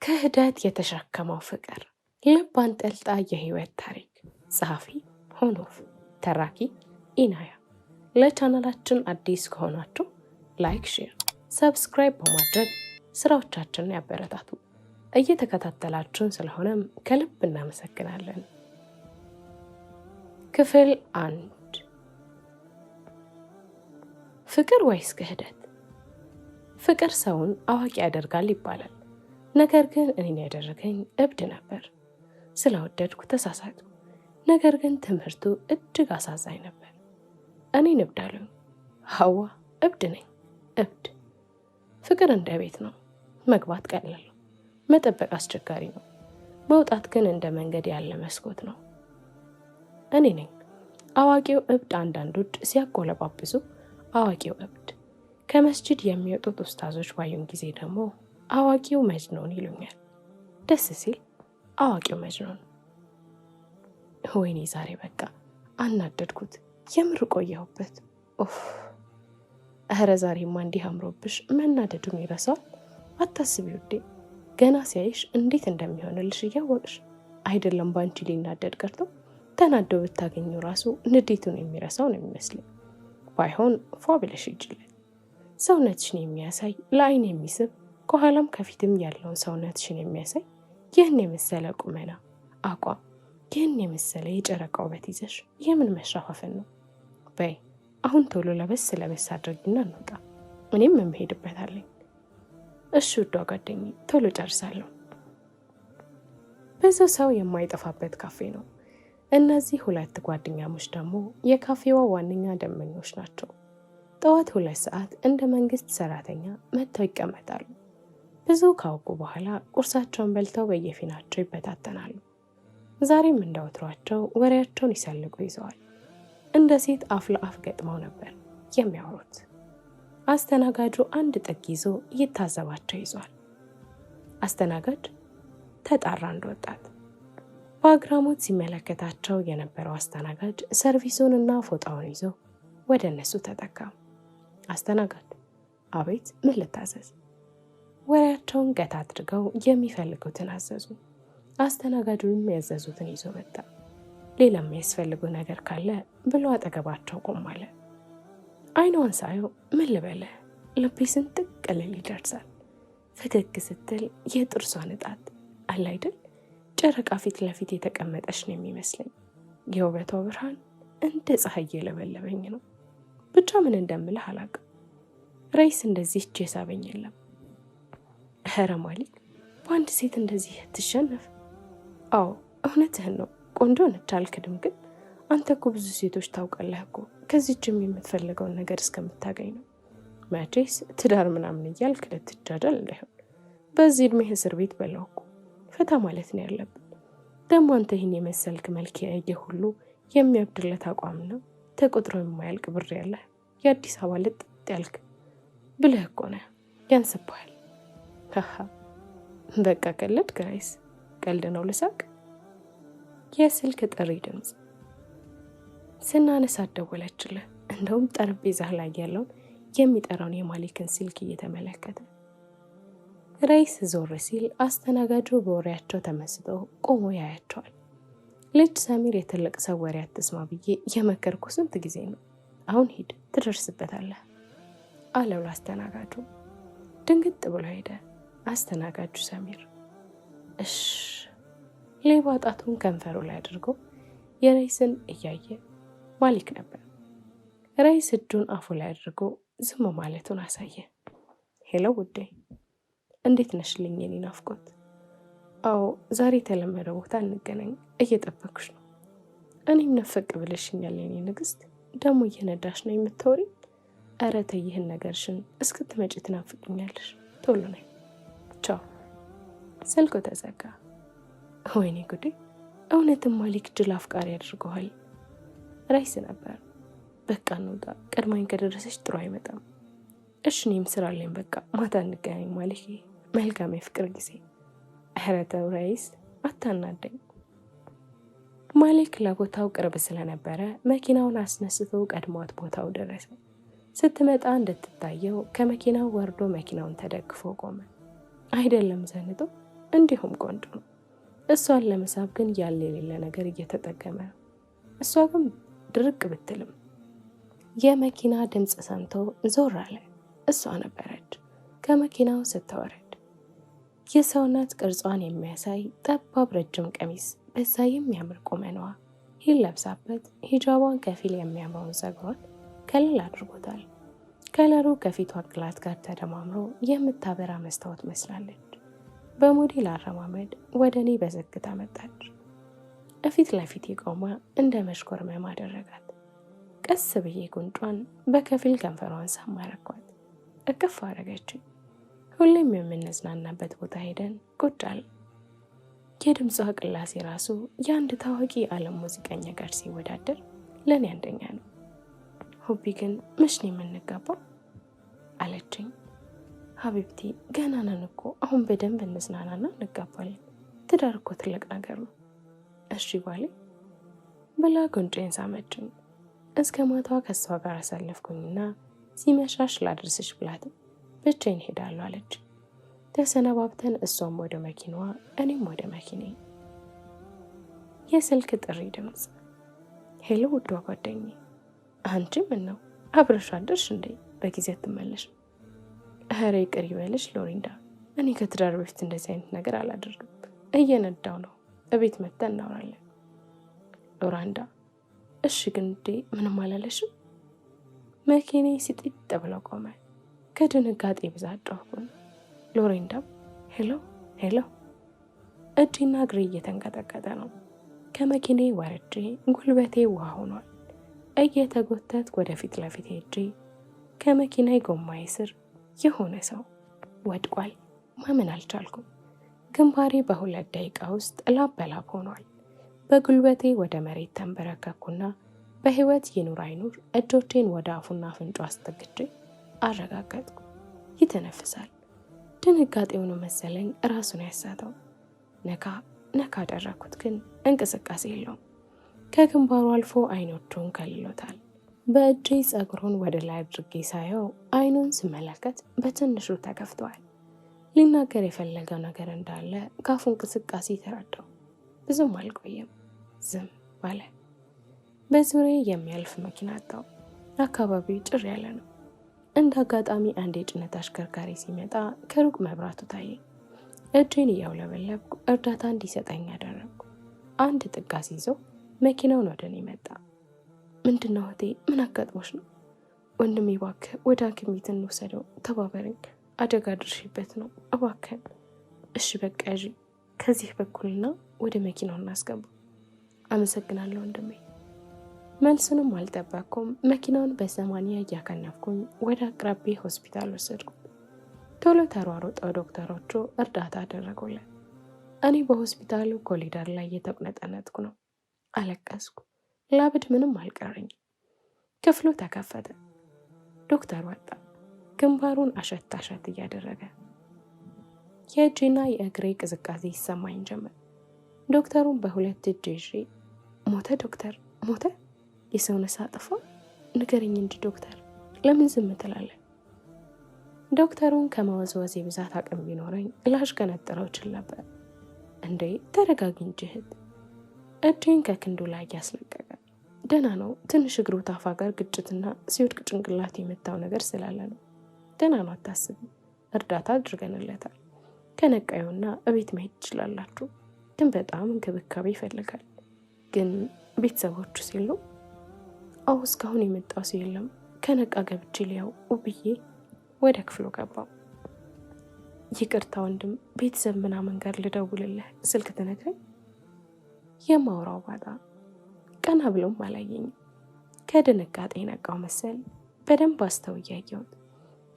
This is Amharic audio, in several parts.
ክህደት የተሸከመው ፍቅር ልብ አንጠልጣይ የህይወት ታሪክ። ጸሐፊ ሆኖፍ፣ ተራኪ ኢናያ። ለቻናላችን አዲስ ከሆናችሁ ላይክ፣ ሼር፣ ሰብስክራይብ በማድረግ ስራዎቻችንን ያበረታቱ። እየተከታተላችሁን ስለሆነም ከልብ እናመሰግናለን። ክፍል 1። ፍቅር ወይስ ክህደት? ፍቅር ሰውን አዋቂ ያደርጋል ይባላል። ነገር ግን እኔን ያደረገኝ እብድ ነበር። ስለወደድኩ ተሳሳትኩ። ነገር ግን ትምህርቱ እጅግ አሳዛኝ ነበር። እኔን እብድ አሉኝ። ሀዋ እብድ ነኝ። እብድ። ፍቅር እንደ ቤት ነው። መግባት ቀላል ነው፣ መጠበቅ አስቸጋሪ ነው። መውጣት ግን እንደ መንገድ ያለ መስኮት ነው። እኔ ነኝ አዋቂው እብድ። አንዳንዶች ሲያቆለባብሱ አዋቂው እብድ። ከመስጂድ የሚወጡት ኡስታዞች ባዩን ጊዜ ደግሞ አዋቂው መጅኖን ይሉኛል። ደስ ሲል አዋቂው መጅኖን። ወይኔ ዛሬ በቃ አናደድኩት። የምር ቆየሁበት። ኦፍ! እህረ ዛሬማ እንዲህ አምሮብሽ መናደዱን ይረሳል። አታስቢ ውዴ፣ ገና ሲያይሽ እንዴት እንደሚሆንልሽ እያወቅሽ አይደለም ባንቺ ሊናደድ ቀርቶ ተናደው ብታገኙ ራሱ ንዴቱን የሚረሳው ነው የሚመስለኝ። ባይሆን ፏ ብለሽ ይጅለን። ሰውነትሽን የሚያሳይ ለአይን የሚስብ ከኋላም ከፊትም ያለውን ሰውነትሽን የሚያሳይ ይህን የመሰለ ቁመና፣ አቋም፣ ይህን የመሰለ የጨረቃ ውበት ይዘሽ የምን መሻፋፈን ነው? በይ አሁን ቶሎ ለበስ አድርጊና እንውጣ። እኔም የምሄድበታለኝ። እሺ ውዷ ጓደኛዬ፣ ቶሎ ጨርሳለሁ። ብዙ ሰው የማይጠፋበት ካፌ ነው። እነዚህ ሁለት ጓደኛሞች ደግሞ የካፌዋ ዋነኛ ደንበኞች ናቸው። ጠዋት 2 ሰዓት እንደ መንግስት ሰራተኛ መጥተው ይቀመጣሉ። ብዙ ካወቁ በኋላ ቁርሳቸውን በልተው በየፊናቸው ይበታተናሉ። ዛሬም እንደወትሯቸው ወሬያቸውን ይሰልቁ ይዘዋል። እንደ ሴት አፍ ለአፍ ገጥመው ነበር የሚያወሩት። አስተናጋጁ አንድ ጥግ ይዞ እየታዘባቸው ይዟል። አስተናጋጅ ተጣራ አንድ ወጣት። በአግራሞት ሲመለከታቸው የነበረው አስተናጋጅ ሰርቪሱን እና ፎጣውን ይዞ ወደ እነሱ ተጠጋ። አስተናጋጅ፣ አቤት፣ ምን ልታዘዝ? ወሬያቸውን ገታ አድርገው የሚፈልጉትን አዘዙ። አስተናጋጁም ያዘዙትን ይዞ መጣ። ሌላም የሚያስፈልጉ ነገር ካለ ብሎ አጠገባቸው ቆም አለ። አይኗን ሳየው ምን ልበልህ፣ ልቤ ስንጥቅ ልል ይደርሳል። ፈገግ ስትል የጥርሷ ንጣት አለ አይደል፣ ጨረቃ ፊት ለፊት የተቀመጠች ነው የሚመስለኝ። የውበቷ ብርሃን እንደ ፀሐይ የለበለበኝ ነው። ብቻ ምን እንደምልህ አላውቅም። ራይስ እንደዚህ እጅ የሳበኝ የለም። ኧረ ማሊክ፣ በአንድ ሴት እንደዚህ ትሸነፍ? አዎ እውነትህን ነው፣ ቆንጆ ነች አልክድም። ግን አንተ እኮ ብዙ ሴቶች ታውቃለህ እኮ፣ ከዚህችም የምትፈልገውን ነገር እስከምታገኝ ነው። መቼስ ትዳር ምናምን እያልክ ልትጃጃል እንዳይሆን። በዚህ እድሜህ እስር ቤት በላው እኮ። ፈታ ማለት ነው ያለብን። ደግሞ አንተ ይህን የመሰልክ መልክ ያየ ሁሉ የሚያብድለት አቋም ነው ተቆጥሮ የማያልቅ ብር ያለህ የአዲስ አበባ ልጥጥ ያልክ ብለህ እኮ ነህ። ያንስብሃል። ሀሀ በቃ ቀለድ ጋይስ፣ ቀልድ ነው ልሳቅ። የስልክ ጥሪ ድምፅ ስናነሳ ደወለችልህ። እንደውም ጠረጴዛ ላይ ያለውን የሚጠራውን የማሊክን ስልክ እየተመለከተ ራይስ ዞር ሲል አስተናጋጁ በወሬያቸው ተመስጦ ቆሞ ያያቸዋል። ልጅ ሰሚር፣ የትልቅ ሰው ወሬ አትስማ ብዬ የመከርኩ ስንት ጊዜ ነው። አሁን ሂድ ትደርስበታለህ አለው አስተናጋጁ። ድንግጥ ብሎ ሄደ አስተናጋጁ ሰሚር። እሽ። ሌባ ጣቱን ከንፈሩ ላይ አድርጎ የራይስን እያየ ማሊክ ነበር። ራይስ እጁን አፉ ላይ አድርጎ ዝም ማለቱን አሳየ። ሄሎ ውዴ፣ እንዴት ነሽልኝ የኔ ናፍቆት? አዎ ዛሬ የተለመደ ቦታ እንገናኝ፣ እየጠበኩሽ ነው። እኔም ነፈቅ ብለሽኛል የኔ ንግስት። ደግሞ እየነዳሽ ነው የምትወሪ? ኧረ ተይ ይህን ነገርሽን፣ እስክትመጪ ትናፍቅኛለሽ። ቶሎ ነይ። ቻው። ስልኩ ተዘጋ። ወይኔ ጉዴ! እውነትም ማሊክ ጅል አፍቃሪ አድርገዋል። ራይስ ነበር። በቃ እንውጣ፣ ቀድማኝ ከደረሰች ጥሩ አይመጣም። እሺ እኔም ስራ አለኝ። በቃ ማታ እንገናኝ ማሊክ። መልካም የፍቅር ጊዜ። ኧረ ተው ራይስ፣ አታናደኝ። ማሊክ ለቦታው ቅርብ ስለነበረ መኪናውን አስነስቶ ቀድሟት ቦታው ደረሰ። ስትመጣ እንድትታየው ከመኪናው ወርዶ መኪናውን ተደግፎ ቆመ። አይደለም ዘንጦ እንዲሁም ቆንጆ ነው። እሷን ለመሳብ ግን ያለ የሌለ ነገር እየተጠቀመ ነው። እሷ ግን ድርቅ ብትልም የመኪና ድምፅ ሰምቶ ዞር አለ። እሷ ነበረች ከመኪናው ስትወርድ። የሰውነት ቅርጿን የሚያሳይ ጠባብ ረጅም ቀሚስ፣ በዛ የሚያምር ቁመናዋ፣ ሂል ለብሳበት ሂጃቧን ከፊል የሚያምረውን ፀጉሯን ከለል አድርጎታል። ከለሩ ከፊቷ ቅላት ጋር ተደማምሮ የምታበራ መስታወት መስላለች። በሞዴል አረማመድ ወደ እኔ በዝግታ መጣች። እፊት ለፊት ቆማ እንደ መሽኮርመም አደረጋት። ቀስ ብዬ ጉንጯን በከፊል ከንፈሯን ሳም አረኳት። እቅፍ አረገችኝ። ሁሌም የምንዝናናበት ቦታ ሄደን ቁጭ አልን። የድምጿ ቅላሴ ራሱ የአንድ ታዋቂ የዓለም ሙዚቀኛ ጋር ሲወዳደር ለእኔ አንደኛ ነው። ሁቢ ግን መች ነው የምንጋባው አለችኝ። ሀቢብቲ ገና ነን እኮ፣ አሁን በደንብ እንዝናናና እንጋባለን። ትዳር እኮ ትልቅ ነገር ነው። እሺ ባሌ ብላ ጉንጬን ሳመችኝ። እስከ ማታ ከሷ ጋር አሳለፍኩኝና ሲመሻሽ ላድርስሽ ብላትም ብቻዬን ሄዳለሁ አለች። ተሰነባብተን እሷም ወደ መኪናዋ እኔም ወደ መኪናዬ። የስልክ ጥሪ ድምፅ። ሄሎ ውዷ ጓደኛዬ፣ አንቺ ምን ነው አብረሽ አደርሽ እንዴ? በጊዜ አትመለሽም? ኧረ ይቅር ይበልሽ ሎሪንዳ፣ እኔ ከትዳር በፊት እንደዚህ አይነት ነገር አላደርግም። እየነዳው ነው፣ እቤት መጥተን እናወራለን። ሎራንዳ፣ እሺ ግን እንዴ ምንም አላለሽም? መኪናዬ ሲጢጥ ብለው ቆመ። ከድንጋጤ ብዛት ጮህኩኝ። ሎሬንዳም ሄሎ ሄሎ። እጅና እግሬ እየተንቀጠቀጠ ነው። ከመኪናዬ ወርጄ ጉልበቴ ውሃ ሆኗል። እየተጎተት ወደፊት ለፊት ሄጄ ከመኪናዬ ጎማዬ ስር የሆነ ሰው ወድቋል። ማመን አልቻልኩም። ግንባሬ በ2 ደቂቃ ውስጥ ላብ በላብ ሆኗል። በጉልበቴ ወደ መሬት ተንበረከኩና በህይወት ይኑር አይኑር እጆቼን ወደ አፉና አፍንጫ አስጠግቼ አረጋገጥኩ። ይተነፍሳል። ድንጋጤውን መሰለኝ ራሱን ያሳተው። ነካ ነካ አደረኩት፣ ግን እንቅስቃሴ የለውም። ከግንባሩ አልፎ አይኖቹን ከልሎታል። በእጄ ፀጉሩን ወደ ላይ አድርጌ ሳየው አይኑን ስመለከት በትንሹ ተከፍተዋል። ሊናገር የፈለገው ነገር እንዳለ ካፉ እንቅስቃሴ ተረዳው። ብዙም አልቆየም፣ ዝም ባለ። በዙሪያ የሚያልፍ መኪና አጣው። አካባቢው ጭር ያለ ነው። እንደ አጋጣሚ አንድ የጭነት አሽከርካሪ ሲመጣ ከሩቅ መብራቱ ታየ። እጄን እያውለበለብኩ እርዳታ እንዲሰጠኝ ያደረግኩ። አንድ ጥጋስ ይዞ መኪናውን ወደ እኔ መጣ። ምንድነው እህቴ? ምን አጋጥሞሽ ነው? ወንድሜ እባክህ ወደ ሐኪም ቤት እንውሰደው፣ ተባበረኝ። አደጋ ድርሽበት ነው እባክህን። እሺ በቃ ያዥ፣ ከዚህ በኩልና ወደ መኪናው እናስገባ። አመሰግናለሁ ወንድሜ። መልሱንም አልጠበቅኩም። መኪናውን በ80 እያከነፍኩኝ ወደ አቅራቢ ሆስፒታል ወሰድኩ። ቶሎ ተሯሩጠው ዶክተሮቹ እርዳታ አደረጉለት። እኔ በሆስፒታሉ ኮሊደር ላይ እየተቁነጠነጥኩ ነው። አለቀስኩ። ላብድ ምንም አልቀረኝ። ክፍሉ ተከፈተ። ዶክተር ወጣ። ግንባሩን አሸት አሸት እያደረገ የእጄና የእግሬ ቅዝቃዜ ይሰማኝ ጀመር። ዶክተሩን በሁለት እጅ ይዤ ሞተ ዶክተር ሞተ? የሰው ነፍስ አጠፋ? ንገረኝ እንጂ ዶክተር፣ ለምን ዝም ትላለህ? ዶክተሩን ከመወዝወዜ ብዛት አቅም ቢኖረኝ ላሽቀነጥረው እችል ነበር። እንዴ ተረጋጊ እንጂ እህት። እጄን ከክንዱ ላይ ያስለቀቀ። ደህና ነው፣ ትንሽ እግሩ ታፋ ጋር ግጭትና ሲወድቅ ጭንቅላት የመታው ነገር ስላለ ነው። ደህና ነው፣ አታስቢ። እርዳታ አድርገንለታል። ከነቃዩና እቤት መሄድ ትችላላችሁ። ግን በጣም እንክብካቤ ይፈልጋል። ግን ቤተሰቦቹ ሲሉ አሁ እስካሁን የመጣው ሰው የለም። ከነቃ ገብቼ ሊያው ብዬ ወደ ክፍሉ ገባው። ይቅርታ ወንድም፣ ቤተሰብ ምናምን ጋር ልደውልልህ ስልክ ትነግረኝ? የማውራው ባጣ። ቀና ብሎም አላየኝም። ከድንጋጤ ነቃው መሰል። በደንብ አስተውዬ አየሁት።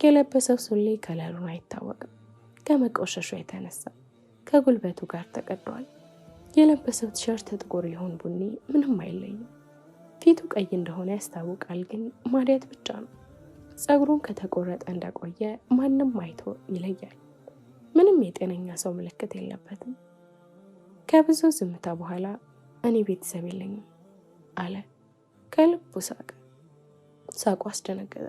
የለበሰው ሱሪ ከለሩን አይታወቅም። ከመቆሸሹ የተነሳ ከጉልበቱ ጋር ተቀዷል። የለበሰው ቲሸርት ጥቁር ይሁን ቡኒ ምንም አይለይም። ፊቱ ቀይ እንደሆነ ያስታውቃል፣ ግን ማዲያት ብቻ ነው። ፀጉሩን ከተቆረጠ እንደቆየ ማንም አይቶ ይለያል። ምንም የጤነኛ ሰው ምልክት የለበትም። ከብዙ ዝምታ በኋላ እኔ ቤተሰብ የለኝም አለ። ከልቡ ሳቀ። ሳቁ አስደነገጠ።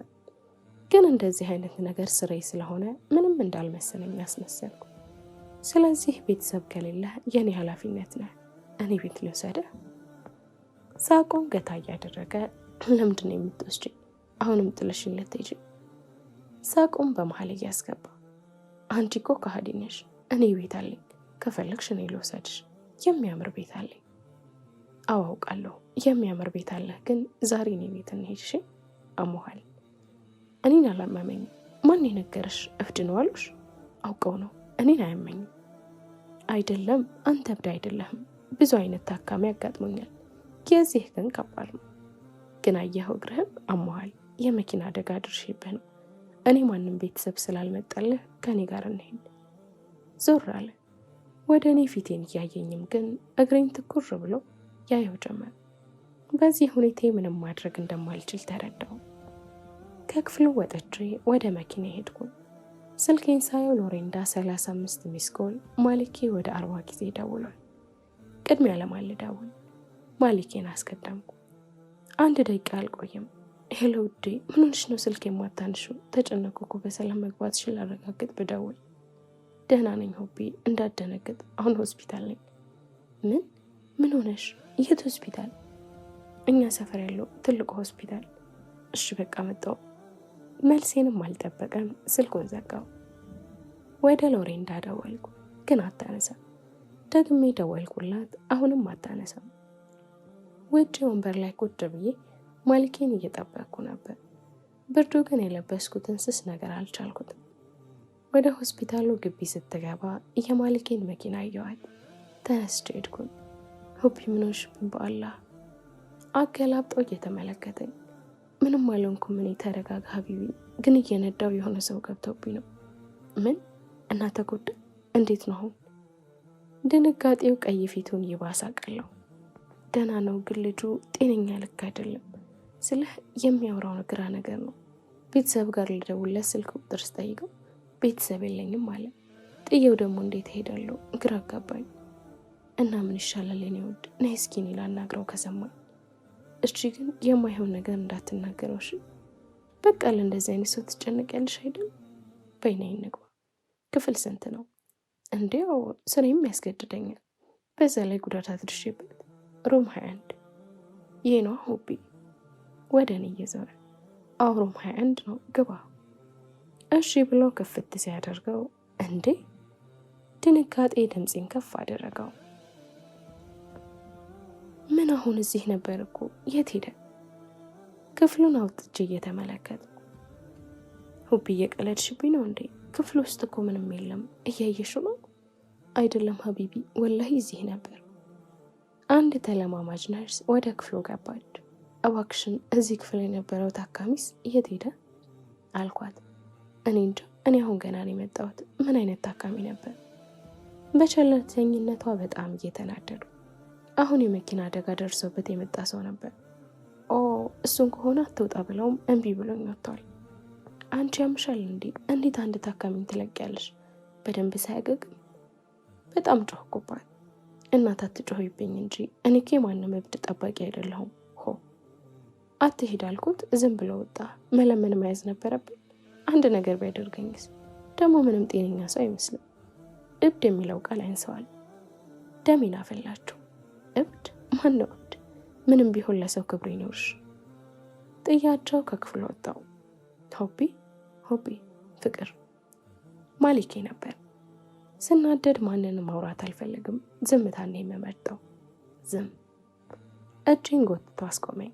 ግን እንደዚህ አይነት ነገር ስራዬ ስለሆነ ምንም እንዳልመሰለኝ አስመሰልኩ። ስለዚህ ቤተሰብ ከሌለ የኔ ኃላፊነት ነህ። እኔ ቤት ልውሰድህ? ሳቁን ገታ እያደረገ ለምንድን ነው የምትወስጂኝ? አሁንም ጥለሽኝ ልትሄጂ? ሳቁን በመሀል እያስገባ አንቺ እኮ ከሃዲ ነሽ። እኔ ቤት አለኝ፣ ከፈለግሽ እኔ ልውሰድሽ። የሚያምር ቤት አለኝ። አዎ አውቃለሁ የሚያምር ቤት አለህ፣ ግን ዛሬ እኔ ቤት እንሂድ እሺ? አሞሃል። እኔን አላመመኝም። ማን የነገረሽ? እብድ ነው አሉሽ? አውቀው ነው። እኔን አያመኝም። አይደለም አንተ እብድ አይደለህም። ብዙ አይነት ታካሚ ያጋጥሞኛል። የዚህ ግን ከባድ ነው። ግን አየኸው እግርህም አሞሃል። የመኪና አደጋ አድርሼብህ ነው። እኔ ማንም ቤተሰብ ስላልመጣልህ ከኔ ጋር እንሂድ። ዞር አለ። ወደ እኔ ፊቴን እያየኝም ግን እግሬን ትኩር ብሎ ያየው ጀመር። በዚህ ሁኔታ ምንም ማድረግ እንደማልችል ተረዳው። ከክፍሉ ወጥቼ ወደ መኪና ሄድኩ። ስልኬን ሳየው ሎሬንዳ 35 ሚስ ኮል፣ ማሊኬ ወደ 40 ጊዜ ደውሏል። ቅድሚያ ለማን ልደውል? ማሊኬን አስቀደምኩ። 1 ደቂቃ አልቆይም። ሄሎ ውዴ፣ ምን ሆነሽ ነው ስልክ የማታንሺው? ተጨነኩ እኮ በሰላም መግባትሽን ላረጋግጥ ብደውል። ደህና ነኝ ሆቢ፣ እንዳትደነግጥ። አሁን ሆስፒታል ነኝ። ምን ሆነሽ? የት ሆስፒታል? እኛ ሰፈር ያለው ትልቁ ሆስፒታል። እሺ በቃ መጣሁ። መልሴንም አልጠበቀም ስልኩን ዘጋው። ወደ ሎሬንዳ ደወልኩ፣ ግን አታነሳም። ደግሜ ደወልኩላት፣ አሁንም አታነሳም። ውጭ ወንበር ላይ ቁጭ ብዬ ማሊኬን እየጠበቅኩ ነበር። ብርዱ ግን የለበስኩትን ስስ ነገር አልቻልኩትም። ወደ ሆስፒታሉ ግቢ ስትገባ የማሊኬን መኪና አየኋት። ተነስቼ ሄድኩኝ። ሆቢ ምን ሆንሽብኝ? በአላህ አገላብጦ እየተመለከተኝ ምንም አልሆንኩም። እኔ ተረጋጋ ሀቢቢ፣ ግን እየነዳው የሆነ ሰው ገብቶብኝ ነው። ምን? እና ተጎዳ? እንዴት ነው አሁን? ድንጋጤው ቀይ ፊቱን ይባስ አቀለው። ደህና ነው፣ ግን ልጁ ጤነኛ ልክ አይደለም። ስልህ የሚያወራው ግራ ነገር ነው። ቤተሰብ ጋር ልደውልለት ስልክ ቁጥር ስጠይቀው ቤተሰብ የለኝም አለ። ጥየው ደግሞ እንዴት እሄዳለሁ? ግራ አጋባኝ። እና ምን ይሻላል የኔ ውድ? ነይ እስኪ እኔ ላናግረው ከሰማኝ። እሺ ግን የማይሆን ነገር እንዳትናገረው እሺ? በቃ ለእንደዚህ አይነት ሰው ትጨነቂያለሽ አይደል? በይና ይንግባ። ክፍል ስንት ነው? እንዲያው ስሬም ያስገድደኛል። በዛ ላይ ጉዳት አድርሼበት። ሮም 21 ይሄ ነው ሆቢ። ወደ እኔ እየዞረ አዎ ሮም 21 ነው፣ ግባ። እሺ ብሎ ክፍት ሲያደርገው እንዴ! ድንጋጤ ድምፄን ከፍ አደረገው። ምን አሁን እዚህ ነበር እኮ፣ የት ሄደ? ክፍሉን አውጥቼ እየተመለከትኩ ሆቢ እየቀለድሽብኝ ነው እንዴ? ክፍሉ ውስጥ እኮ ምንም የለም፣ እያየሽው ነው። አይደለም ሀቢቢ፣ ወላሂ እዚህ ነበር። አንድ ተለማማጅ ነርስ ወደ ክፍሉ ገባች። እባክሽን እዚህ ክፍል የነበረው ታካሚስ የት ሄደ አልኳት። እኔ እንጃ፣ እኔ አሁን ገና ነው የመጣሁት። ምን አይነት ታካሚ ነበር? በቸለተኝነቷ በጣም እየተናደዱ። አሁን የመኪና አደጋ ደርሶበት የመጣ ሰው ነበር። ኦ እሱን ከሆነ አትውጣ ብለውም እምቢ ብሎኝ ወጥቷል። አንቺ ያምሻል እንዴ? እንዴት አንድ ታካሚን ትለቂያለሽ? በደንብ ሳያገግም። በጣም ጮህኩባት። እናት አትጮህብኝ እንጂ እኔ እኮ ማንም እብድ ጠባቂ አይደለሁም። ሆ አትሄድ አልኩት። ዝም ብሎ ወጣ። መለመን መያዝ ነበረብኝ። አንድ ነገር ቢያደርገኝስ? ደግሞ ምንም ጤነኛ ሰው አይመስልም። እብድ የሚለው ቃል ያንሰዋል። ደሜን አፈላችሁ። እብድ? ማን ነው እብድ? ምንም ቢሆን ለሰው ክብር ይኖርሽ። ጥያቸው ከክፍል ወጣው። ሆቢ ፍቅር ማሊኬ ነበር። ስናደድ ማንንም ማውራት አልፈልግም። ዝምታን ነው የምመርጠው። ዝም። እጄን ጎትቶ አስቆመኝ።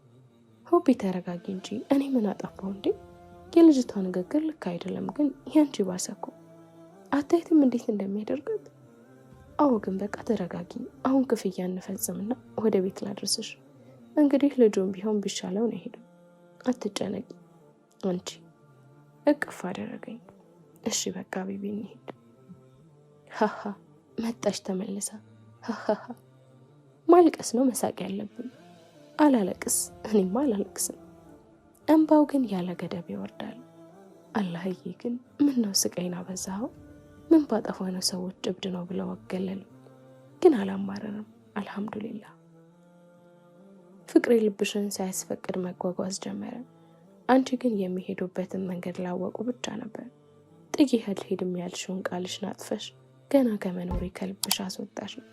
ሆቢ ተረጋጊ እንጂ እኔ ምን አጠፋው እንዴ? የልጅቷ ንግግር ልክ አይደለም፣ ግን ያንቺ ባሰ እኮ። አታይትም እንዴት እንደሚያደርጋት? አዎ ግን በቃ ተረጋጊ። አሁን ክፍያ እንፈጽምና ወደ ቤት ላድርስሽ። እንግዲህ ልጁም ቢሆን ቢሻለው ነው ሄደው። አትጨነቂ አንቺ። እቅፍ አደረገኝ። እሺ በቃ ቢቢ እንሂድ። ሀሀ መጣሽ ተመልሳ። ሀሀ ማልቀስ ነው መሳቅ ያለብን? አላለቅስ። እኔማ አላለቅስም። እንባው ግን ያለ ገደብ ይወርዳል። አላህዬ ግን ምን ነው ስቃይን አበዛኸው? ምን ባጠፋ ነው ሰዎች እብድ ነው ብለው አገለሉ? ግን አላማረርም። አልሐምዱሊላህ። ፍቅሬ ልብሽን ሳያስፈቅድ መጓጓዝ ጀመረ። አንቺ ግን የሚሄዱበትን መንገድ ላወቁ ብቻ ነበር። ጥዬ አልሄድም ያልሽውን ቃልሽን አጥፈሽ ገና ከመኖሬ ከልብሽ አስወጣሽ ነው።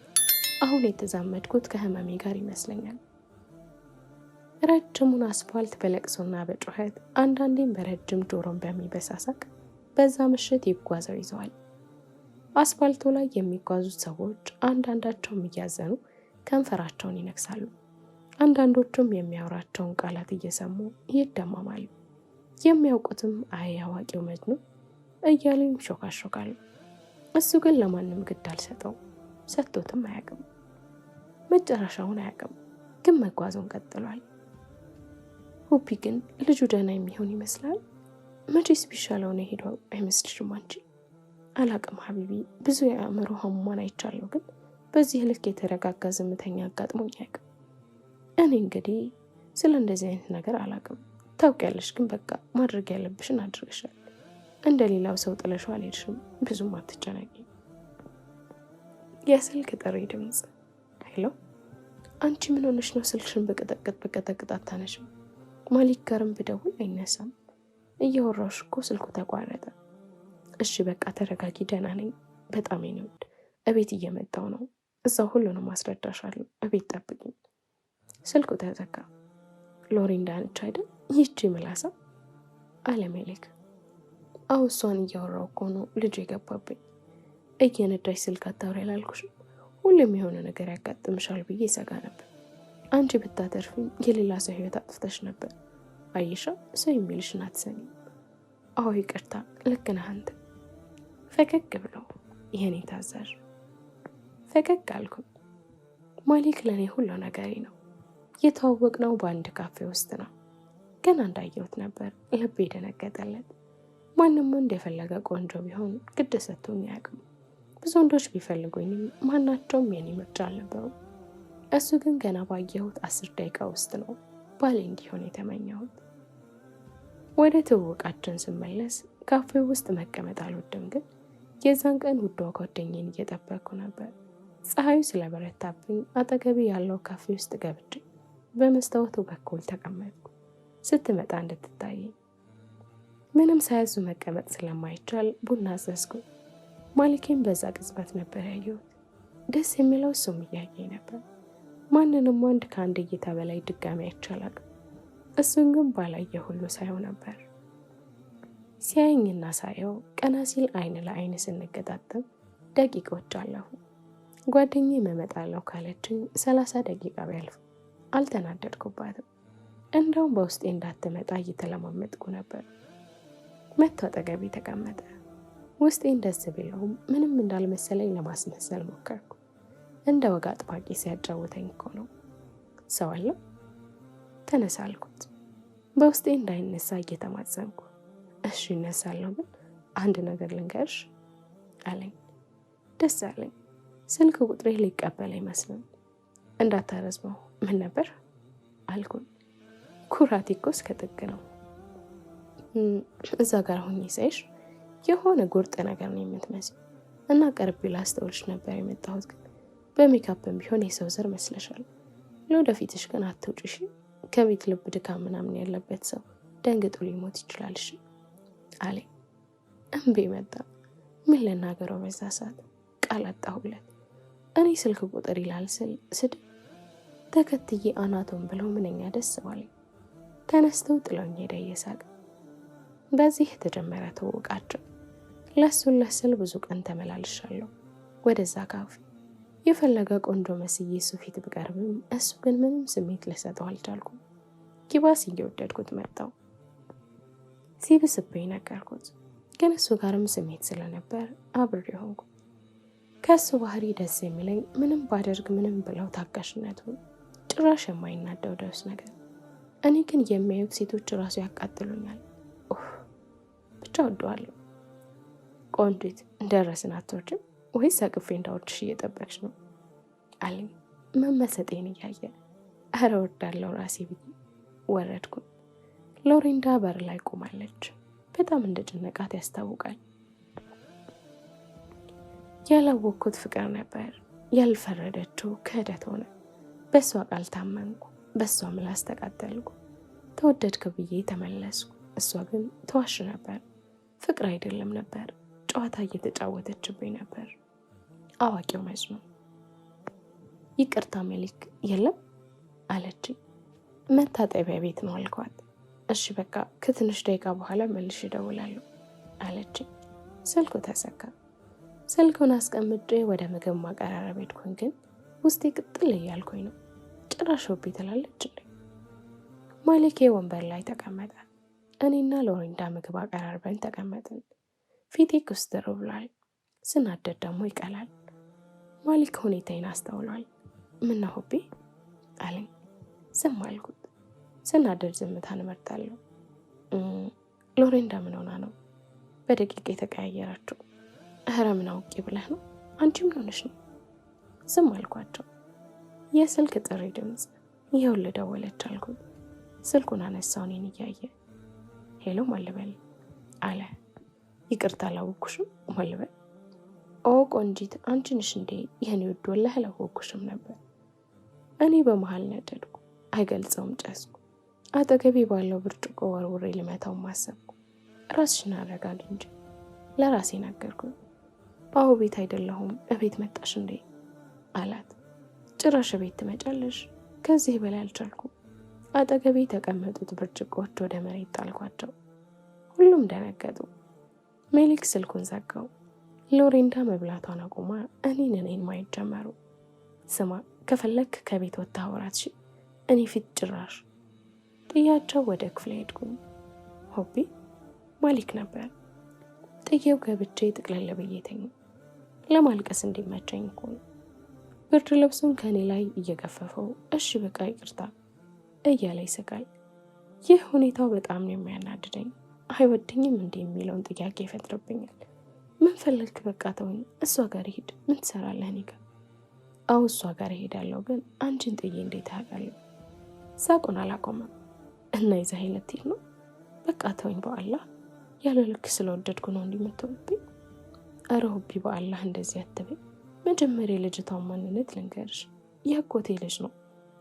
አሁን የተዛመድኩት ከህመሜ ጋር ይመስለኛል። ረጅሙን አስፋልት በለቅሶና በጩኸት አንዳንዴም በረጅም ጆሮን በሚበሳሳቅ በዛ ምሽት ይጓዘው ይዘዋል። አስፋልቱ ላይ የሚጓዙት ሰዎች አንዳንዳቸውም እያዘኑ ከንፈራቸውን ይነክሳሉ። አንዳንዶቹም የሚያወራቸውን ቃላት እየሰሙ ይደማማሉ። የሚያውቁትም አይ አዋቂው መጅኑን እያሉ ይሾካሾካሉ። እሱ ግን ለማንም ግድ አልሰጠው፣ ሰጥቶትም አያውቅም። መጨረሻውን አያውቅም፣ ግን መጓዙን ቀጥሏል። ሁቢ ግን ልጁ ደህና የሚሆን ይመስላል። መቼስ ቢሻለው ነው ሄደው አይመስልሽም አንቺ? አላቅም ሀቢቢ፣ ብዙ የአእምሮ ህሙማን አይቻለሁ፣ ግን በዚህ ልክ የተረጋጋ ዝምተኛ አጋጥሞኝ አያውቅም። እኔ እንግዲህ ስለ እንደዚህ አይነት ነገር አላቅም። ታውቂያለሽ፣ ግን በቃ ማድረግ ያለብሽን አድርገሻል። እንደ ሌላው ሰው ጥለሽው አልሄድሽም። ብዙም አትጨነቂ። የስልክ ጥሪ ድምፅ። ሄሎ፣ አንቺ ምን ሆነሽ ነው? ስልክሽን በቀጠቅጥ አታነሽም? ማሊክ ጋርም ብደውል አይነሳም። እያወራሁሽ እኮ ስልኩ ተቋረጠ። እሺ በቃ ተረጋጊ፣ ደህና ነኝ በጣም ነው። እቤት እየመጣው ነው። እዛው ሁሉንም አስረዳሻለሁ። እቤት ጠብቂኝ። ስልኩ ተዘጋ። ሎሪ እንዳነች አይደል? ይህቺ ምላሳ አለ ሜሌክ። አዎ እሷን እያወራው እኮ ነው ልጁ የገባብኝ። እየነዳሽ ስልክ አታውሪ አላልኩሽም? ሁሌም የሆነ ነገር ያጋጥምሻል ብዬ ይሰጋ ነበር። አንቺ ብታተርፊኝ የሌላ ሰው ህይወት አጥፍተሽ ነበር። አይሻ ሰው የሚልሽን አትሰሚም። አዎ ይቅርታ፣ ልክ ነህ አንተ። ፈገግ ብለው የኔ ታዛዥ። ፈገግ አልኩኝ። ማሊክ ለእኔ ሁሉ ነገሬ ነው። የተዋወቅነው በአንድ ካፌ ውስጥ ነው። ገና እንዳየሁት ነበር ልቤ የደነገጠለት። ማንም ወንድ የፈለገ ቆንጆ ቢሆን ግድ ሰጥቶኝ አያውቅም። ብዙ ወንዶች ቢፈልጉኝም ማናቸውም የኔ ምርጫ አልነበሩም። እሱ ግን ገና ባየሁት 10 ደቂቃ ውስጥ ነው ባሌ እንዲሆን የተመኘሁት። ወደ ትውውቃችን ስመለስ ካፌው ውስጥ መቀመጥ አልወድም፣ ግን የዛን ቀን ውዷ ጓደኛዬን እየጠበቅኩ ነበር። ፀሐዩ ስለበረታብኝ አጠገቤ ያለው ካፌ ውስጥ ገብቼ በመስታወቱ በኩል ተቀመጥኩ፣ ስትመጣ እንድትታየኝ። ምንም ሳያዙ መቀመጥ ስለማይቻል ቡና አዘዝኩ። ማሊኬን በዛ ቅጽበት ነበር ያየሁት። ደስ የሚለው እሱም እያየኝ ነበር። ማንንም ወንድ ከአንድ እይታ በላይ ድጋሚ አይቻላል። እሱን ግን ባላየ ሁሉ ሳየው ነበር። ሲያየኝና ሳየው ቀና ሲል አይን ለአይን ስንገጣጠም ደቂቃዎች አለፉ። ጓደኛዬ እመጣለሁ ካለችኝ 30 ደቂቃ ቢያልፉ አልተናደድኩባትም። እንደውም በውስጤ እንዳትመጣ እየተለማመጥኩ ነበር። መጥቶ አጠገቤ ተቀመጠ። ውስጤን ደስ ቢለውም ምንም እንዳልመሰለኝ ለማስመሰል ሞከርኩ። እንደ ወግ አጥባቂ ሲያጫውተኝ እኮ ነው። ሰው አለው? ተነሳ አልኩት፣ በውስጤ እንዳይነሳ እየተማጸንኩ። እሺ እነሳለሁ፣ ግን አንድ ነገር ልንገርሽ አለኝ። ደስ አለኝ። ስልክ ቁጥሬ ሊቀበል አይመስልም። እንዳታረዝመው። ምን ነበር አልኩኝ። ኩራቴ እኮ እስከ ጥግ ነው። እዛ ጋር ሆኜ ሳይሽ የሆነ ጉርጥ ነገር ነው የምትመስል እና ቀርቤ ላስተውልሽ ነበር የመጣሁት፣ ግን በሜካፕም ቢሆን የሰው ዘር መስለሻል። ለወደፊትሽ ግን አትውጭሽ። ከቤት ልብ ድካም ምናምን ያለበት ሰው ደንግጦ ሊሞት ይችላልሽ አለኝ። እምቤ መጣ። ምን ልናገረው? በዛ ሰዓት ቃል አጣሁለት። እኔ ስልክ ቁጥር ይላል ስድብ ተከትዬ አናቶን ብለው ምንኛ ደስ ባለኝ። ተነስተው ጥለውኝ ሄደ እየሳቀ። በዚህ የተጀመረ ትውውቃችን ለሱን ለስል ብዙ ቀን ተመላልሻለሁ ወደዛ ካፌ። የፈለገ ቆንጆ መስዬ እሱ ፊት ብቀርብም እሱ ግን ምንም ስሜት ልሰጠው አልቻልኩም። ኪባስ እየወደድኩት መጣው። ሲብስብኝ ነገርኩት፣ ግን እሱ ጋርም ስሜት ስለነበር አብሬ ሆንኩ። ከእሱ ባህሪ ደስ የሚለኝ ምንም ባደርግ ምንም ብለው ታጋሽነቱ፣ ጭራሽ የማይናደው ደስ ነገር። እኔ ግን የሚያዩት ሴቶች ራሱ ያቃጥሉኛል። ብቻ ወደዋለሁ። ቆንጆት እንደረስን አትወርጅም ወይስ አቅፌ እንዳወርድሽ እየጠበቅሽ ነው አለኝ መመሰጤን እያየ። እረ ወርዳለሁ ራሴ ብዬ ወረድኩኝ። ሎሬንዳ በር ላይ ቆማለች። በጣም እንደጨነቃት ያስታውቃል። ያላወቅኩት ፍቅር ነበር። ያልፈረደችው ክህደት ሆነ። በሷ ቃል ታመንኩ፣ በሷ ምላስ ተቃጠልኩ። ተወደድክ ብዬ ተመለስኩ። እሷ ግን ተዋሽ ነበር። ፍቅር አይደለም ነበር፣ ጨዋታ እየተጫወተችብኝ ነበር። አዋቂው መጅኑን። ይቅርታ መሊክ የለም አለችኝ። መታጠቢያ ቤት ነው አልኳት። እሺ በቃ ከትንሽ ደቂቃ በኋላ መልሼ እደውላለሁ አለችኝ። ስልኩ ተዘጋ። ስልኩን አስቀምጬ ወደ ምግብ ማቀራረብ ሄድኩኝ። ግን ውስጤ ቅጥል እያልኩኝ ነው። ጭራሽ ሆቢ ትላለች እንዴ? ማሊኬ ወንበር ላይ ተቀመጠ። እኔና ሎሬንዳ ምግብ አቀራርበን ተቀመጥን። ፊቴ ኩስትር ብሏል። ስናደድ ደግሞ ይቀላል። ማሊክ ሁኔታዬን አስተውሏል። ምነው ሆቢ አለኝ። ዝም አልኩት። ስናደድ ዝምታን እመርጣለሁ። ሎሬንዳ ምን ሆና ነው በደቂቃ የተቀያየራቸው? እህረ ምን አውቄ ብለህ ነው? አንቺ ምን ሆነሽ ነው? ዝም አልኳቸው። የስልክ ጥሪ ድምፅ። ይኸውልህ ደወለች አልኩት። ስልኩን አነሳው እኔን እያየ። ሄሎ ማልበል አለ። ይቅርታ አላወኩሽም ማልበል። ኦ ቆንጂት አንቺ ነሽ እንዴ? የኔ ውድ ወላሂ አላወኩሽም ነበር። እኔ በመሃል ነደድኩ። አይገልጸውም ጨስኩ። አጠገቤ ባለው ብርጭቆ ወርውሬ ልመታው ማሰብኩ። ራስሽን አረጋጊ እንጂ ለራሴ ነገርኩኝ። አዎ ቤት አይደለሁም እቤት መጣሽ እንዴ አላት። ጭራሽ ቤት ትመጫለሽ? ከዚህ በላይ አልቻልኩም። አጠገቤ የተቀመጡት ብርጭቆዎች ወደ መሬት ጣልኳቸው። ሁሉም ደነገጡ። ሜሊክ ስልኩን ዘጋው። ሎሬንዳ መብላቷን አቁማ እኔን ማየት ጀመሩ። ስማ ከፈለክ ከቤት ወጥተህ አውራት እኔ ፊት ጭራሽ ጥያቸው ወደ ክፍል ሄድኩኝ። ሆቢ ማሊክ ነበር። ጥዬው ገብቼ ጥቅለል ብዬ ተኛሁ። ለማልቀስ እንዲመቸኝ እኮ ነው። ብርድ ልብሱን ከኔ ላይ እየገፈፈው እሺ በቃ ይቅርታ እያለ ይስቃል። ይህ ሁኔታው በጣም ነው የሚያናድደኝ። አይወድኝም እንዴ የሚለውን ጥያቄ ይፈጥርብኛል። ምን ፈለግክ? በቃ ተውኝ። እሷ ጋር ሂድ። ምን ትሰራለህ እኔ ጋር? አዎ እሷ ጋር ሄዳለሁ፣ ግን አንቺን ጥዬ እንዴት አውቃለሁ? ሳቁን አላቆመም። እና ይዘህ ልትሄድ ነው? በቃ ተውኝ በአላህ። ያለ ልክ ስለወደድኩ ነው እንዲመተውብኝ። አረ ሆቢ በአላህ እንደዚህ አትበይ። መጀመሪያ ልጅቷን ማንነት ልንገርሽ። ያጎቴ ልጅ ነው።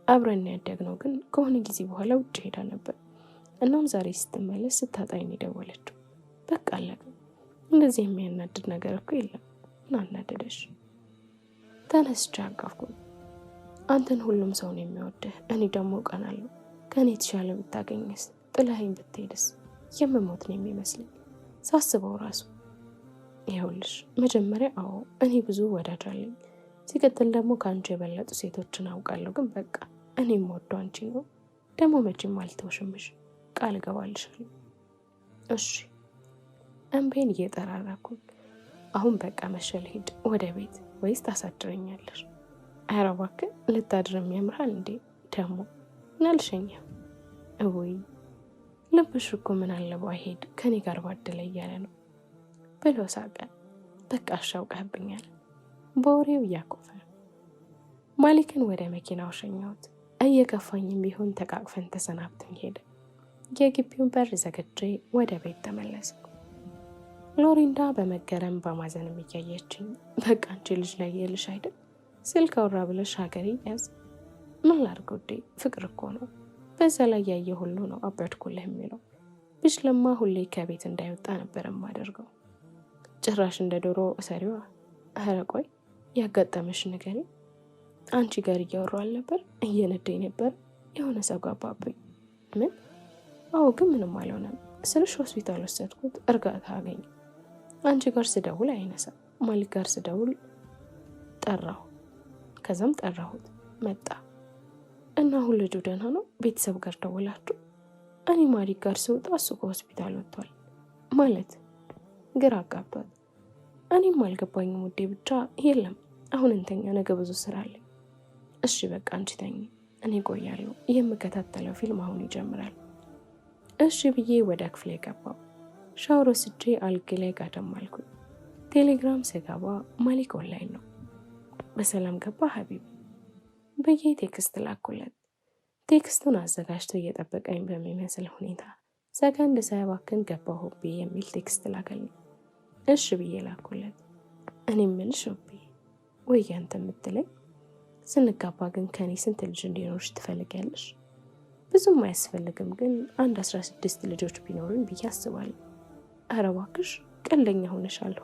አብረን ያደግነው፣ ግን ከሆነ ጊዜ በኋላ ውጭ ሄዳ ነበር። እናም ዛሬ ስትመለስ ስታጣኝ ነው የደወለችው። በቃ አለቀ። እንደዚህ የሚያናድድ ነገር እኮ የለም። ምን አናደደሽ? ተነስቼ አጋፍኩኝ። አንተን ሁሉም ሰው ነው የሚወድህ፣ እኔ ደግሞ እቀናለሁ። ከእኔ የተሻለ ብታገኝስ? ጥለኸኝ ብትሄድስ? የምሞት ነው የሚመስለኝ ሳስበው ራሱ። ይኸውልሽ መጀመሪያ አዎ እኔ ብዙ ወዳጅ አለኝ። ሲቀጥል ደግሞ ከአንቺ የበለጡ ሴቶችን አውቃለሁ። ግን በቃ እኔም ወደው አንቺ ነው። ደግሞ መቼም አልተውሽምሽ፣ ቃል እገባልሻለሁ። እሺ። እንቤን እየጠራራኩኝ አሁን በቃ መሸ፣ ልሂድ ወደ ቤት ወይስ ታሳድረኛለሽ? ኧረ እባክህ ልታድርም ያምራል እንዴ ደግሞ ናልሸኛ። እውይ ልብሽ እኮ ምን አለበው አይሄድ ከኔ ጋር ባደለ እያለ ነው ብሎ ሳቀ። በቃ አሻውቀህብኛል። በወሬው እያኮፈ ማሊክን ወደ መኪናው ሸኘሁት። እየከፋኝም ቢሆን ተቃቅፈን ተሰናብተን ሄደ። የግቢውን በር ዘግቼ ወደ ቤት ተመለስኩ። ሎሬንዳ በመገረም በማዘንም እያየችኝ፣ በቃ አንቺ ልጅ ላይ የልሽ አይደል? ስልክ አውራ ብለሽ ሀገሬ ያዝ። ምን ላድርግ ውዴ፣ ፍቅር እኮ ነው። በዛ ላይ ያየ ሁሉ ነው አበድኩልህ የሚለው። ብችልማ ሁሌ ከቤት እንዳይወጣ ነበር የማደርገው። ጭራሽ እንደ ዶሮ እሰሪዋ። ኧረ ቆይ ያጋጠመሽ ንገሪ። አንቺ ጋር እያወራሁ አልነበር? እየነዳኝ ነበር። የሆነ ሰው ገባብኝ። ምን? አዎ ግን ምንም አልሆነም ስልሽ ሆስፒታል ወሰድኩት። እርጋታ አገኘ። አንቺ ጋር ስደውል አይነሳም። ማሊክ ጋር ስደውል ጠራሁ። ከዛም ጠራሁት መጣ። እና አሁን ልጁ ደህና ነው? ቤተሰብ ጋር ደውላችሁ? እኔ ማሊክ ጋር ስወጣ እሱ ከሆስፒታል ወጥቷል ማለት ግራ አጋብቷት። እኔም አልገባኝም ውዴ። ብቻ የለም አሁን እንተኛ፣ ነገ ብዙ ስራ አለኝ። እሺ በቃ አንቺ ተኝ፣ እኔ ቆያለሁ። የምከታተለው ፊልም አሁን ይጀምራል። እሺ ብዬ ወደ ክፍሌ ገባሁ። ሻወር ወስጄ አልጋ ላይ ጋደም አልኩኝ። ቴሌግራም ስገባ ማሊክ ኦንላይን ነው። በሰላም ገባ ሀቢብ ብዬ ቴክስት ላኩለት። ቴክስቱን አዘጋጅቶ እየጠበቀኝ በሚመስል ሁኔታ ሰከንድ ሳይባክን ገባ ሆቤ የሚል ቴክስት ላከልኝ። እሺ ብዬ ላኩለት። እኔ የምልሽ ሆቤ፣ ወይ አንተ የምትለኝ ስንጋባ ግን ከኔ ስንት ልጅ እንዲኖርሽ ትፈልጊያለሽ? ብዙም አያስፈልግም፣ ግን 16 ልጆች ቢኖሩኝ ብዬ አስባለሁ። ኧረ እባክሽ ቀልደኛ ሆነሻል።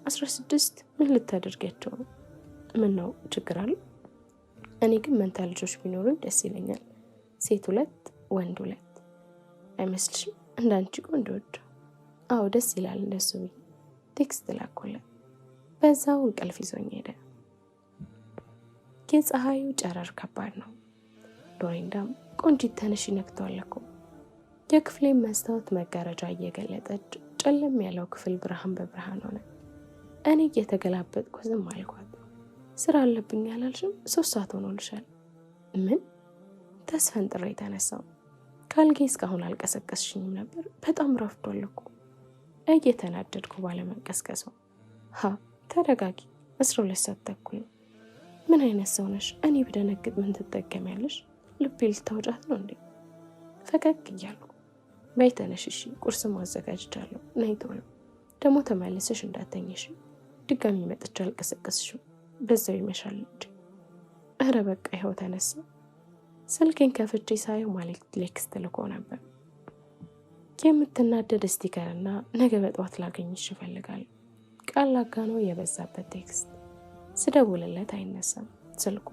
16 ምን ልታደርጋቸው ነው? ምን ነው ችግር አለ? እኔ ግን መንታ ልጆች ቢኖሩኝ ደስ ይለኛል። ሴት 2 ወንድ 2 አይመስልሽም? እንዳንቺ ቆንጆ ወድ። አዎ ደስ ይላል እንደሱ ብዬ ቴክስት ላኩለት። በዛው እንቅልፍ ይዞኝ ሄደ። የፀሐዩ ጨረር ከባድ ነው። ሎሬንዳም ቆንጂት ተነሽ ነክቷል እኮ። የክፍሌን መስታወት መጋረጃ እየገለጠች ጨለም ያለው ክፍል ብርሃን በብርሃን ሆነ። እኔ እየተገላበጥኩ ዝም አልኳት። ስራ አለብኝ አላልሽም? 3 ሰዓት ሆኖልሻል። ምን? ተስፈንጥሬ ተነሳው። ካልጌ እስካሁን አልቀሰቀስሽኝም ነበር? በጣም ረፍዷል እኮ እየተናደድኩ ባለመንቀስቀሷ። ተረጋጊ፣ 12 ሰዓት ተኩል ነው። ምን አይነት ሰው ነሽ? እኔ ብደነግጥ ምን ትጠቀሚያለሽ? ልቤ ልታወጫት ነው እንዴ? ፈገግ እያልኩ በይ ተነሽ እሺ፣ ቁርስም አዘጋጅቻለሁ፣ ነይ ቶሎ። ደግሞ ተመልሰሽ እንዳተኝሽ፣ ድጋሚ መጥቼ አልቀሰቀስሽም፣ በዛው ይመሻል እንጂ። ኧረ በቃ ይኸው ተነሳ። ስልኬን ከፍቼ ሳየው ማለት ቴክስት ልኮ ነበር። የምትናደድ ስቲከርና ነገ በጠዋት ላገኝሽ እፈልጋለሁ። ቃል አጋኖ የበዛበት ቴክስት። ስደውልለት አይነሳም ስልኩ።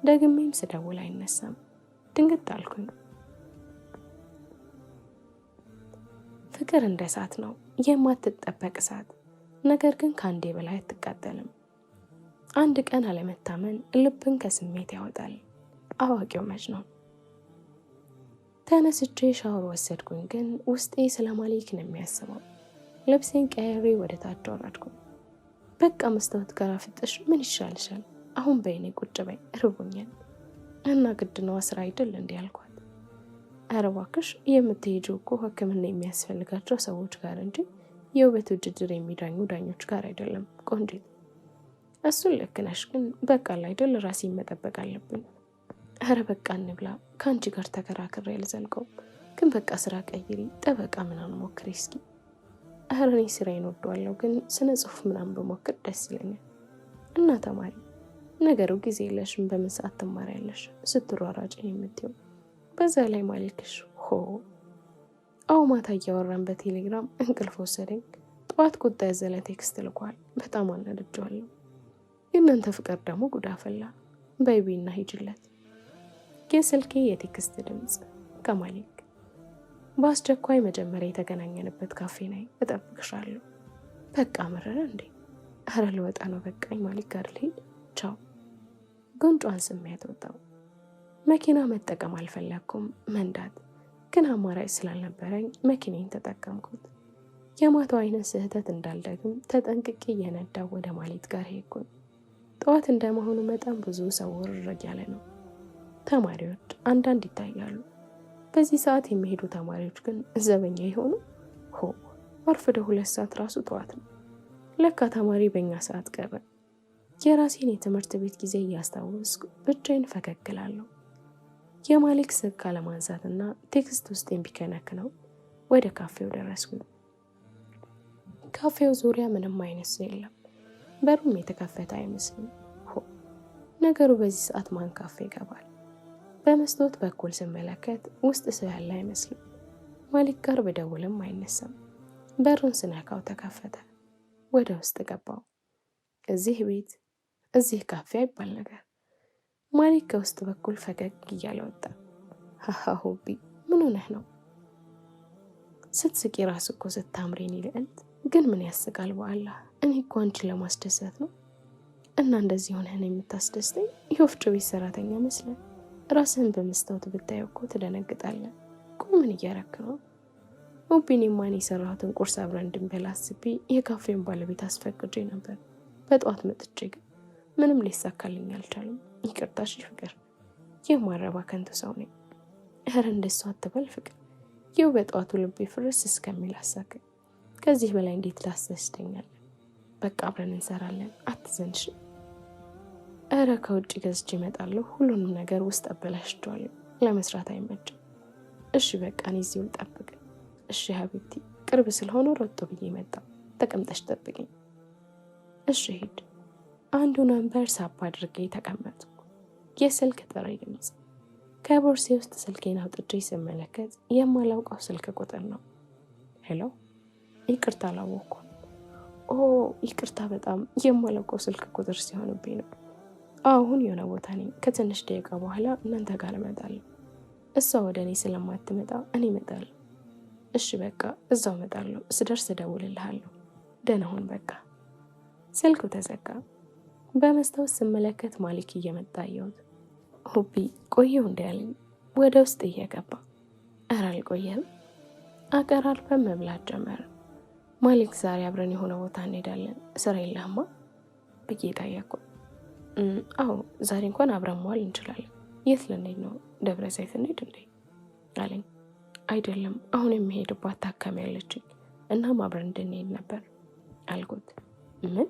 ደግሜም ስደውል አይነሳም። ድንግጥ አልኩኝ። ፍቅር እንደ እሳት ነው፣ የማትጠበቅ እሳት። ነገር ግን ከአንዴ በላይ አትቃጠልም። አንድ ቀን አለመታመን ልብን ከስሜት ያወጣል። አዋቂው መች ነው። ተነስቼ ሻወር ወሰድኩኝ። ግን ውስጤ ስለ ማሊክ ነው የሚያስበው። ልብሴን ቀያሬ ወደ ታች ወረድኩ። በቃ መስታወት ጋር ፍጥሽ ምን ይሻልሻል? አሁን በይኔ ቁጭ በይ፣ እርቦኛል። እና ግድ ነው ስራ አይደል እንዲህ አልኳት። ኧረ እባክሽ የምትሄጂው እኮ ሕክምና የሚያስፈልጋቸው ሰዎች ጋር እንጂ የውበት ውድድር የሚዳኙ ዳኞች ጋር አይደለም ቆንጂት። እሱን ልክ ነሽ፣ ግን በቃ አይደል ራሴን መጠበቅ አለብኝ። ኧረ በቃ እንብላ። ከአንቺ ጋር ተከራክሬ አልዘልቀው። ግን በቃ ስራ ቀይሪ፣ ጠበቃ ምናምን ሞክሪ እስኪ። ኧረ እኔ ስራዬን እወደዋለሁ፣ ግን ስነ ጽሁፍ ምናምን በሞክር ደስ ይለኛል። እና ተማሪ ነገሩ ጊዜ የለሽም። በምን ሰዓት ትማሪያለሽ? ስትሯራጭ የምትይው በዛ ላይ ማሊክሽ አዎ ማታ እያወራን በቴሌግራም እንቅልፍ ወሰደኝ። ጠዋት ቁጣ ያዘለ ቴክስት ልኳል። በጣም አናድጄዋለሁ። የእናንተ ፍቅር ደግሞ ጉዳ ፈላ። በይቢና ሂጅለት። የስልኬ የቴክስት ድምፅ ከማሊክ። በአስቸኳይ መጀመሪያ የተገናኘንበት ካፌ ላይ እጠብቅሻለሁ። በቃ መረረ እንዴ? ኧረ ልወጣ ነው በቃኝ። ማሊክ ጋር ልሄድ። ቻው። ጉንጯን ስሜት ወጣው። መኪና መጠቀም አልፈለግኩም፣ መንዳት ግን አማራጭ ስላልነበረኝ መኪናን ተጠቀምኩት። የማታው አይነት ስህተት እንዳልደግም ተጠንቅቄ እየነዳው ወደ ማሊት ጋር ሄድኩኝ። ጠዋት እንደመሆኑ መጠን ብዙ ሰው ውርርግ ያለ ነው። ተማሪዎች አንዳንድ ይታያሉ። በዚህ ሰዓት የሚሄዱ ተማሪዎች ግን ዘበኛ የሆኑ አርፍደ 2 ሰዓት ራሱ ጠዋት ነው። ለካ ተማሪ በእኛ ሰዓት ቀረ። የራሴን የትምህርት ቤት ጊዜ እያስታወስኩ ብቻዬን ፈገግ እላለሁ። የማሊክ ስልክ አለማንሳትና ቴክስት ውስጥ ቢከነክነው ወደ ካፌው ደረስኩኝ። ካፌው ዙሪያ ምንም አይነት ሰው የለም። በሩም የተከፈተ አይመስልም። ነገሩ በዚህ ሰዓት ማን ካፌ ይገባል? በመስታወት በኩል ስመለከት ውስጥ ሰው ያለ አይመስልም። ማሊክ ጋር በደውልም አይነሳም። በሩን ስነካው ተከፈተ። ወደ ውስጥ ገባው። እዚህ ቤት እዚህ ካፌ አይባል ነገር። ማሊክ ከውስጥ በኩል ፈገግ እያለ ወጣ። ሆቢ ምን ሆነህ ነው? ስትስቂ ራስ እኮ ስታምሬን ይልዕልት። ግን ምን ያስቃል? በአላህ እኔ እኮ አንቺን ለማስደሰት ነው። እና እንደዚህ ሆነህን የምታስደስተኝ? የወፍጮ ቤት ሰራተኛ መስለን። ራስህን በመስታወት ብታየው እኮ ትደነግጣለህ። ምን እያረክ ነው? ሆቢን የማን የሰራሁትን ቁርስ አብረን እንድንበላ አስቤ የካፌን ባለቤት አስፈቅጄ ነበር። በጠዋት መጥቼ ግን ምንም ሊሳካልኝ አልቻለም። ይቅርታሽ ፍቅር፣ የማረባ ከንቱ ሰው ነኝ። ኧረ እንደሱ አትበል ፍቅር። ይው በጠዋቱ ልቤ ፍርስ እስከሚል አሳከኝ። ከዚህ በላይ እንዴት ታስደስተኛለህ? በቃ አብረን እንሰራለን፣ አትዘንሽ። ኧረ ከውጭ ገዝቼ እመጣለሁ። ሁሉንም ነገር ውስጥ አበላሽቼዋለሁ፣ ለመስራት አይመችም። እሺ በቃ እኔ እዚሁ ልጠብቅ። እሺ ሀቢብቲ፣ ቅርብ ስለሆነ ሮጦ ብዬ መጣሁ። ተቀምጠሽ ጠብቅኝ። እሺ ሂድ። አንዱን ወንበር ሳብ አድርጌ ተቀመጥኩ። የስልክ ጥሪ ድምፅ። ከቦርሴ ውስጥ ስልኬን አውጥቼ ስመለከት የማላውቀው ስልክ ቁጥር ነው። ሄሎ፣ ይቅርታ አላወቅኩም። ይቅርታ፣ በጣም የማላውቀው ስልክ ቁጥር ሲሆንብኝ ነው። አሁን የሆነ ቦታ ነኝ። ከትንሽ ደቂቃ በኋላ እናንተ ጋር እመጣለሁ። እሷ ወደ እኔ ስለማትመጣ እኔ እመጣለሁ። እሺ በቃ እዛው እመጣለሁ። ስደርስ እደውልልሃለሁ። ደህና ሁን በቃ። ስልኩ ተዘጋ። በመስታወት ስመለከት ማሊክ እየመጣ አየሁት። ሁቢ ቆየው እንዳያለኝ ወደ ውስጥ እየገባ ኧረ አልቆየም። አቀራርበን መብላት ጀመረ። ማሊክ ዛሬ አብረን የሆነ ቦታ እንሄዳለን፣ ስራ የለህማ ብዬ ጠየቅኩት። አዎ ዛሬ እንኳን አብረን መዋል እንችላለን። የት ልንሄድ ነው? ደብረ ዘይት እንሄድ እንዴ አለኝ። አይደለም አሁን የሚሄድባት ታካሚ ያለችኝ፣ እናም አብረን እንድንሄድ ነበር አልኩት። ምን?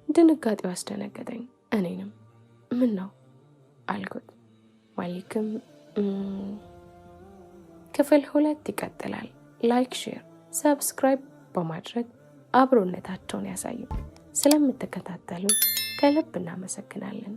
ድንጋጤው አስደነገጠኝ። እኔንም ምን ነው አልኩት። ማሊክም ክፍል 2 ይቀጥላል። ላይክ፣ ሼር፣ ሰብስክራይብ በማድረግ አብሮነታቸውን ያሳዩ። ስለምትከታተሉ ከልብ እናመሰግናለን።